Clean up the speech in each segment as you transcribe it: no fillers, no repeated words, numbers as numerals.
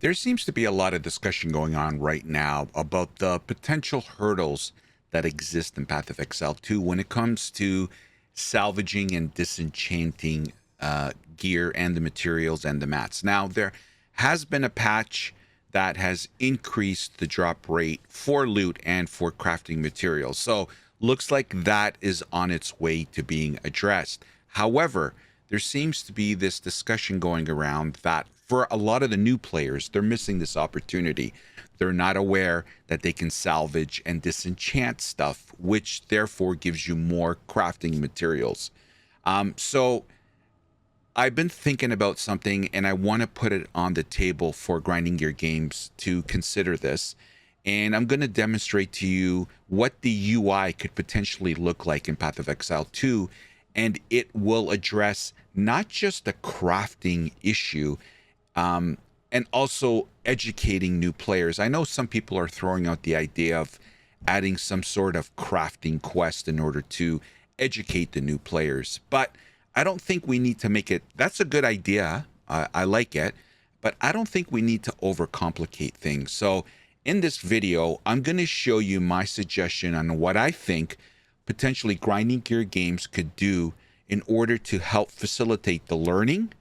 There seems to be a lot of discussion going on right now about the potential hurdles that exist in Path of Exile 2 when it comes to salvaging and disenchanting gear and the materials and the mats. Now, there has been a patch that has increased the drop rate for loot and for crafting materials. So, looks like that is on its way to being addressed. However, there seems to be this discussion going around that for a lot of the new players, they're missing this opportunity. They're not aware that they can salvage and disenchant stuff, which therefore gives you more crafting materials. So I've been thinking about something and I want to put it on the table for Grinding Gear Games to consider this. And I'm going to demonstrate to you what the UI could potentially look like in Path of Exile 2. And it will address not just the crafting issue, and also educating new players. I know some people are throwing out the idea of adding some sort of crafting quest in order to educate the new players. But I don't think we need to make it, that's a good idea. I like it, but I don't think we need to overcomplicate things. So in this video, I'm going to show you my suggestion on what I think potentially Grinding Gear Games could do in order to help facilitate the learning,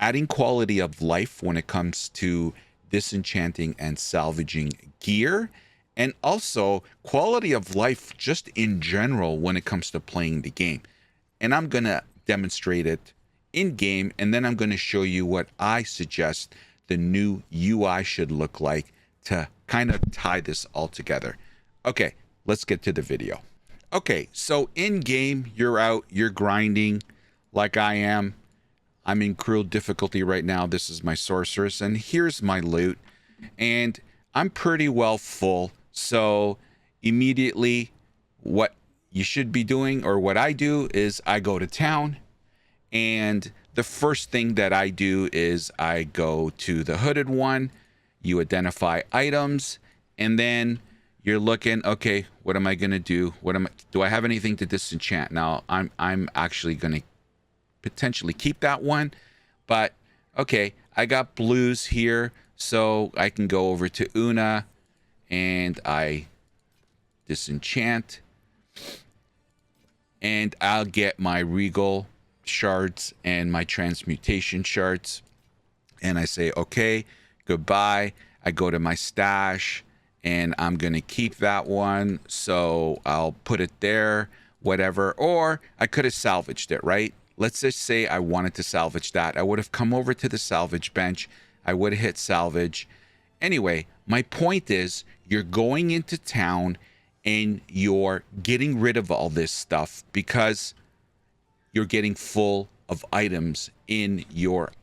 adding quality of life when it comes to disenchanting and salvaging gear, and also quality of life just in general when it comes to playing the game. And I'm going to demonstrate it in game, and then I'm going to show you what I suggest the new UI should look like to kind of tie this all together. Okay, let's get to the video. Okay, so in game, you're out, you're grinding like I am. I'm in cruel difficulty right now. This is my sorceress, and here's my loot. And I'm pretty well full. So immediately, what you should be doing, or what I do, is I go to town. And the first thing that I do is I go to the hooded one. You identify items, and then you're looking, okay, what am I going to do? Do I have anything to disenchant? Now, I'm actually going to potentially keep that one, but okay, I got blues here, so I can go over to Una and I disenchant, and I'll get my regal shards and my transmutation shards, and I say okay, goodbye. I go to my stash and I'm gonna keep that one, so I'll put it there, whatever. Or I could have salvaged it, right? Let's just say I wanted to salvage that. I would have come over to the salvage bench. I would have hit salvage. Anyway, my point is you're going into town and you're getting rid of all this stuff because you're getting full of items in your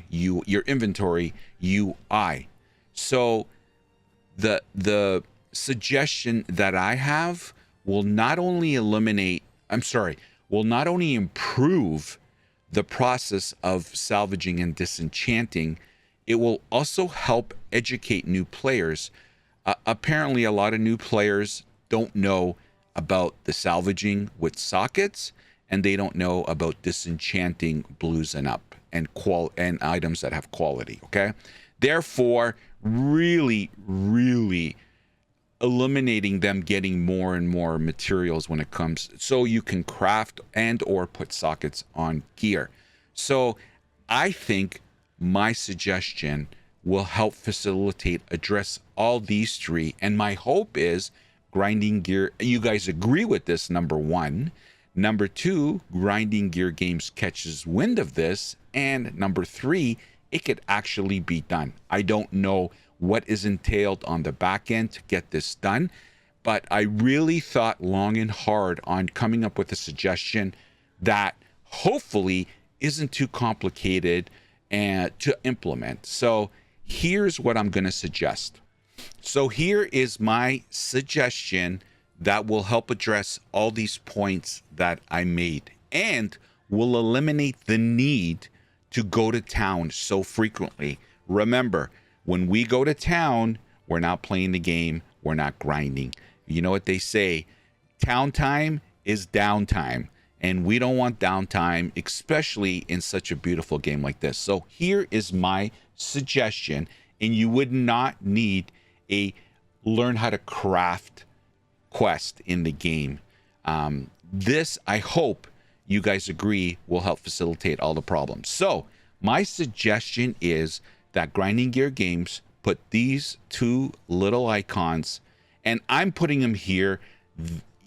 your inventory UI. So the suggestion that I have will not only will not only improve the process of salvaging and disenchanting, it will also help educate new players. Apparently, a lot of new players don't know about the salvaging with sockets, and they don't know about disenchanting blues and up and items that have quality, okay? Therefore, really eliminating them getting more and more materials when it comes, so you can craft and or put sockets on gear. So I think my suggestion will help facilitate, address all these three, and my hope is Grinding Gear, you guys agree with this, number one. Number two, Grinding Gear Games catches wind of this, and number three, it could actually be done. I don't know what is entailed on the back end to get this done, but I really thought long and hard on coming up with a suggestion that hopefully isn't too complicated and to implement. So here's what I'm going to suggest. So here is my suggestion that will help address all these points that I made and will eliminate the need to go to town so frequently. Remember, when we go to town, we're not playing the game, we're not grinding. You know what they say, town time is downtime, and we don't want downtime, especially in such a beautiful game like this. So here is my suggestion. and you would not need a learn how to craft quest in the game. This, I hope you guys agree, will help facilitate all the problems. So my suggestion is that Grinding Gear Games put these two little icons, and I'm putting them here.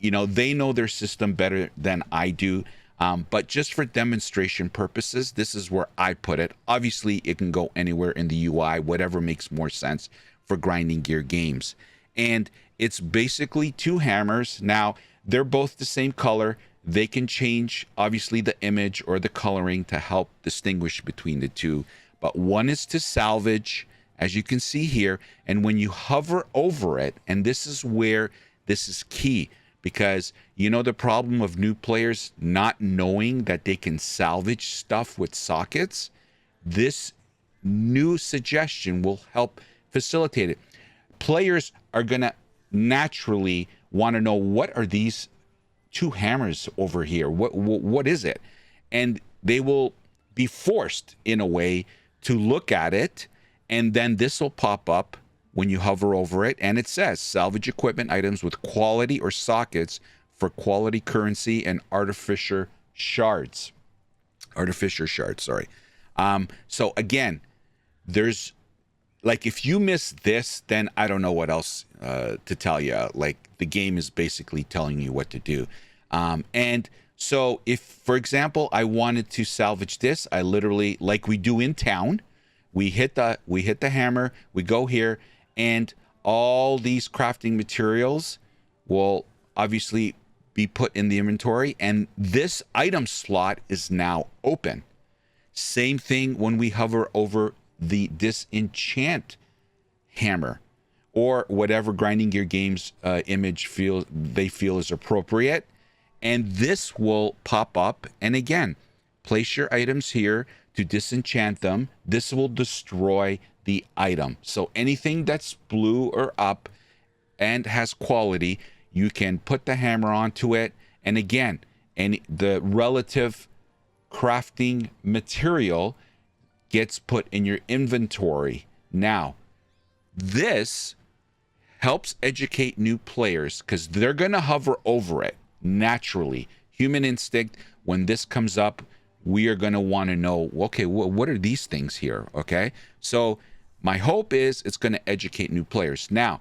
You know, they know their system better than I do, but just for demonstration purposes, this is where I put it. Obviously, it can go anywhere in the UI, whatever makes more sense for Grinding Gear Games. And it's basically two hammers. Now, they're both the same color. They can change, obviously, the image or the coloring to help distinguish between the two. But one is to salvage, as you can see here. And when you hover over it, and this is where this is key, because you know the problem of new players not knowing that they can salvage stuff with sockets? This new suggestion will help facilitate it. Players are going to naturally want to know, what are these two hammers over here? What is it? And they will be forced in a way to look at it, and then this will pop up when you hover over it, and it says salvage equipment items with quality or sockets for quality currency and artificer shards. So again, there's, like, if you miss this, then I don't know what else to tell you. Like, the game is basically telling you what to do. And so if, for example, I wanted to salvage this, I literally, like we do in town, we hit the hammer, we go here, and all these crafting materials will obviously be put in the inventory, and this item slot is now open. Same thing when we hover over the Disenchant hammer, or whatever Grinding Gear Games image they feel is appropriate, and this will pop up. And again, place your items here to disenchant them. This will destroy the item. So anything that's blue or up and has quality, you can put the hammer onto it, and again, the relative crafting material gets put in your inventory. Now, this helps educate new players because they're going to hover over it naturally. Human instinct, when this comes up, we are going to want to know, okay, what are these things here? Okay, so my hope is it's going to educate new players. Now,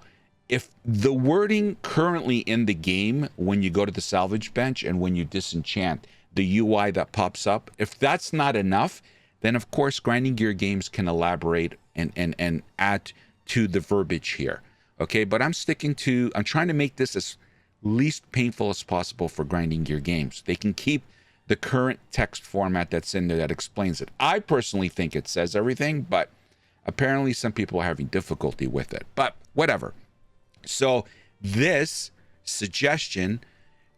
if the wording currently in the game, when you go to the salvage bench and when you disenchant, the UI that pops up, if that's not enough, then of course Grinding Gear Games can elaborate and add to the verbiage here. Okay, but I'm trying to make this as least painful as possible for Grinding Gear Games. They can keep the current text format that's in there that explains it. I personally think it says everything, but apparently some people are having difficulty with it. But whatever. So this suggestion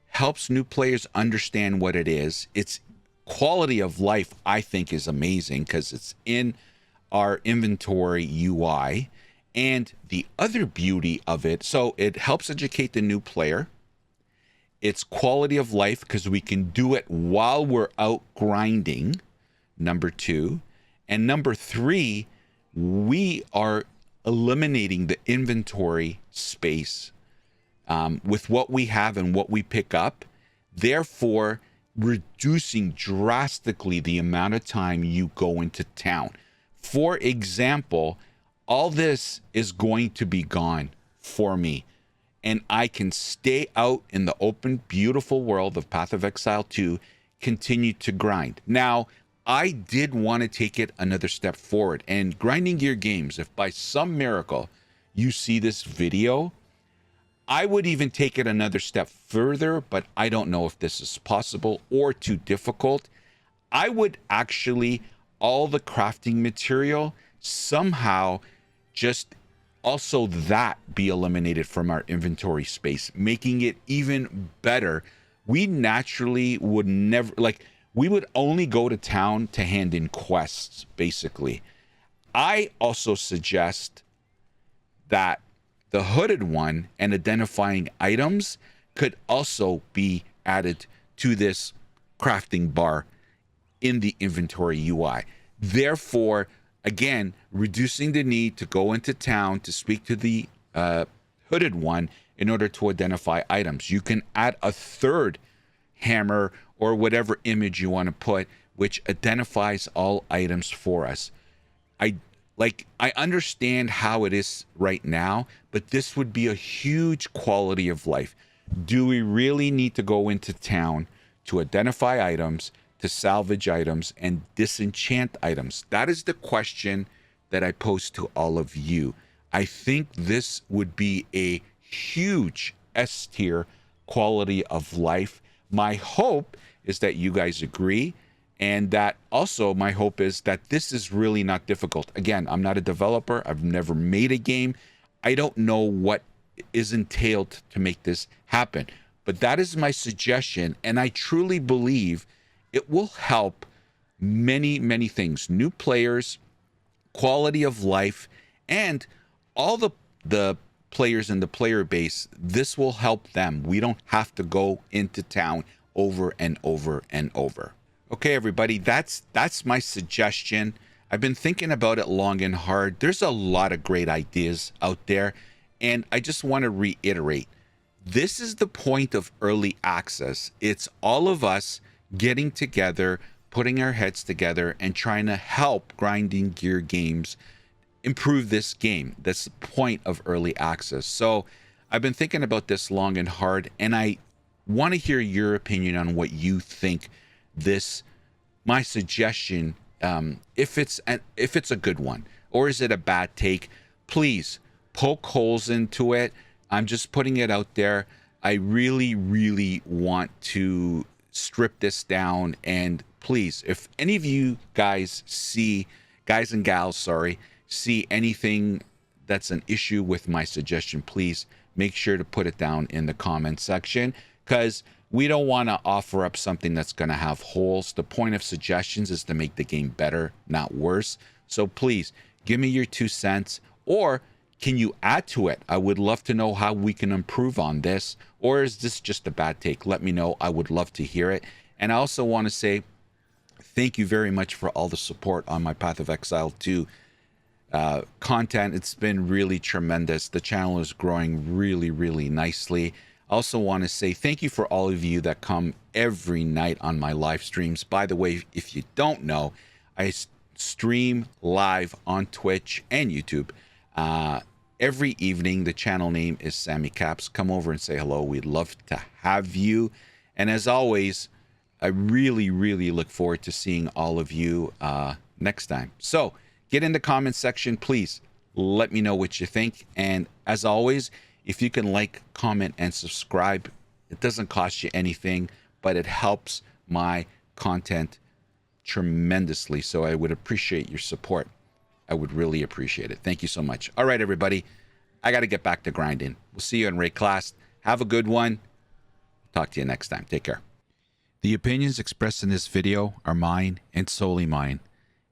helps new players understand what it is. Its quality of life, I think, is amazing because it's in our inventory UI. And the other beauty of it, so it helps educate the new player. It's quality of life because we can do it while we're out grinding, number 2. And number 3, we are eliminating the inventory space with what we have and what we pick up, therefore reducing drastically the amount of time you go into town. For example, all this is going to be gone for me, and I can stay out in the open, beautiful world of Path of Exile 2, continue to grind. Now, I did want to take it another step forward, and Grinding Gear Games, if by some miracle you see this video, I would even take it another step further, but I don't know if this is possible or too difficult. I would actually, all the crafting material, somehow just also that be eliminated from our inventory space, making it even better. We naturally would never, we would only go to town to hand in quests, basically. I also suggest that the hooded one and identifying items could also be added to this crafting bar in the inventory UI. Therefore, Again, reducing the need to go into town to speak to the hooded one in order to identify items. You can add a third hammer or whatever image you want to put, which identifies all items for us. I understand how it is right now, but this would be a huge quality of life. Do we really need to go into town to identify items, to salvage items, and disenchant items? That is the question that I pose to all of you. I think this would be a huge S tier quality of life. My hope is that you guys agree, and that also my hope is that this is really not difficult. Again, I'm not a developer. I've never made a game. I don't know what is entailed to make this happen, but that is my suggestion, and I truly believe it will help many, many things. New players, quality of life, and all the players in the player base. This will help them. We don't have to go into town over and over and over. Okay, everybody, that's my suggestion. I've been thinking about it long and hard. There's a lot of great ideas out there, and I just want to reiterate, this is the point of early access. It's all of us getting together, putting our heads together, and trying to help Grinding Gear Games improve this game. That's the point of early access. So I've been thinking about this long and hard, and I want to hear your opinion on what you think my suggestion, if it's a good one, or is it a bad take. Please poke holes into it. I'm just putting it out there. I really, really want to strip this down, and please, if any of you guys and gals, see anything that's an issue with my suggestion, please make sure to put it down in the comment section, because we don't want to offer up something that's going to have holes. The point of suggestions is to make the game better, not worse. So please give me your 2 cents, or can you add to it? I would love to know how we can improve on this. Or is this just a bad take? Let me know. I would love to hear it. And I also want to say thank you very much for all the support on my Path of Exile 2 content. It's been really tremendous. The channel is growing really, really nicely. I also want to say thank you for all of you that come every night on my live streams. By the way, if you don't know, I stream live on Twitch and YouTube every evening. The channel name is SamyCaps. Come over and say hello. We'd love to have you. And as always, I really, really look forward to seeing all of you next time. So get in the comment section, please. Let me know what you think. And as always, if you can like, comment, and subscribe, it doesn't cost you anything, but it helps my content tremendously. So I would appreciate your support. I would really appreciate it. Thank you so much. All right, everybody. I got to get back to grinding. We'll see you in Raid class. Have a good one. Talk to you next time. Take care. The opinions expressed in this video are mine and solely mine.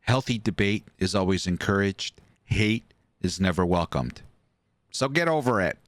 Healthy debate is always encouraged. Hate is never welcomed. So get over it.